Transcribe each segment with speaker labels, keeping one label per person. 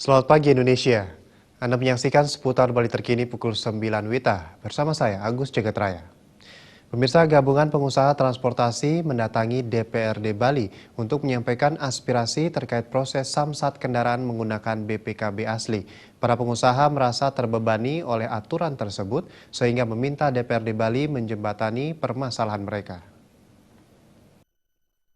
Speaker 1: Selamat pagi Indonesia. Anda menyaksikan seputar Bali terkini pukul 9 WITA bersama saya Agus Jagatraya. Pemirsa, gabungan pengusaha transportasi mendatangi DPRD Bali untuk menyampaikan aspirasi terkait proses samsat kendaraan menggunakan BPKB asli. Para pengusaha merasa terbebani oleh aturan tersebut sehingga meminta DPRD Bali menjembatani permasalahan mereka.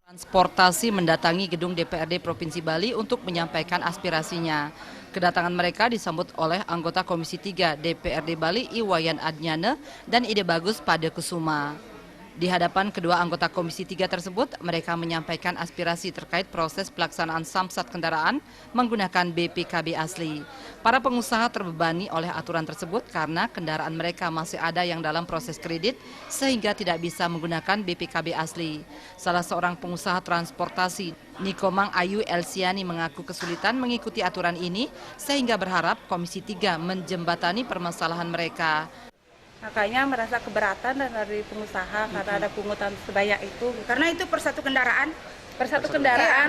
Speaker 2: Transportasi mendatangi gedung DPRD Provinsi Bali untuk menyampaikan aspirasinya. Kedatangan mereka disambut oleh anggota Komisi 3 DPRD Bali Iwayan Adnyane dan Ide Bagus Padekusuma. Di hadapan kedua anggota Komisi 3 tersebut, mereka menyampaikan aspirasi terkait proses pelaksanaan samsat kendaraan menggunakan BPKB asli. Para pengusaha terbebani oleh aturan tersebut karena kendaraan mereka masih ada yang dalam proses kredit sehingga tidak bisa menggunakan BPKB asli. Salah seorang pengusaha transportasi, Nikomang Ayu Elsiani, mengaku kesulitan mengikuti aturan ini sehingga berharap Komisi 3 menjembatani permasalahan mereka.
Speaker 3: Makanya merasa keberatan dari pengusaha karena ada pungutan sebanyak itu. Karena itu per satu kendaraan. Per satu kendaraan.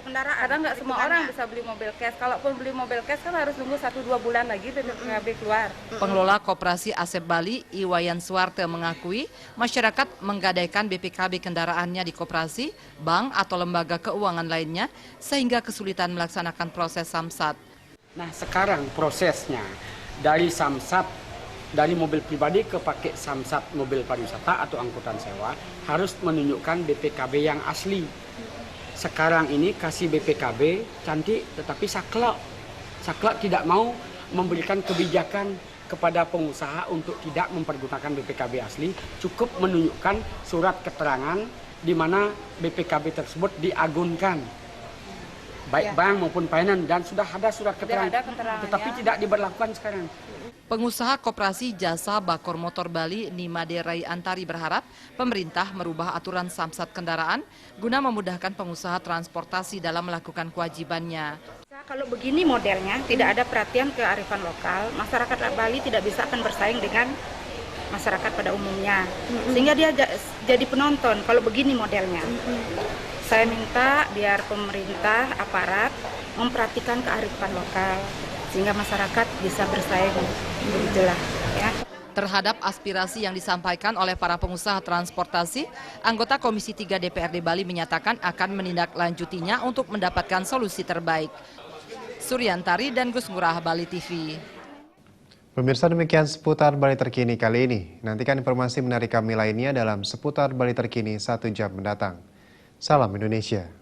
Speaker 3: Karena nggak semua orang bisa beli mobil cash. Kalaupun beli mobil cash kan harus nunggu 1-2 bulan lagi BPKB keluar.
Speaker 2: Pengelola Koperasi Asep Bali, Iwayan Suwarte, mengakui masyarakat menggadaikan BPKB kendaraannya di koperasi, bank atau lembaga keuangan lainnya sehingga kesulitan melaksanakan proses samsat.
Speaker 4: Nah, sekarang prosesnya dari samsat dari mobil pribadi ke pakai samsat mobil pariwisata atau angkutan sewa harus menunjukkan BPKB yang asli. Sekarang ini kasih BPKB cantik tetapi saklek. Saklek tidak mau memberikan kebijakan kepada pengusaha untuk tidak mempergunakan BPKB asli, cukup menunjukkan surat keterangan di mana BPKB tersebut diagunkan. Baik bank maupun finance, dan sudah ada surat keterangan, tetapi tidak diberlakukan sekarang.
Speaker 2: Pengusaha Koperasi Jasa Bakor Motor Bali, Nimade Rai Antari, berharap pemerintah merubah aturan samsat kendaraan guna memudahkan pengusaha transportasi dalam melakukan kewajibannya.
Speaker 3: Kalau begini modelnya, tidak ada perhatian kearifan lokal, masyarakat Bali tidak bisa akan bersaing dengan masyarakat pada umumnya. Sehingga dia jadi penonton kalau begini modelnya. Saya minta biar pemerintah, aparat memperhatikan kearifan lokal sehingga masyarakat bisa bersaing, begitulah ya.
Speaker 2: Terhadap aspirasi yang disampaikan oleh para pengusaha transportasi, anggota Komisi 3 DPRD Bali menyatakan akan menindaklanjutinya untuk mendapatkan solusi terbaik. Suryantari dan Gus Ngurah, Bali TV.
Speaker 1: Pemirsa, demikian seputar Bali terkini kali ini. Nantikan informasi menarik kami lainnya dalam seputar Bali terkini 1 jam mendatang. Salam Indonesia.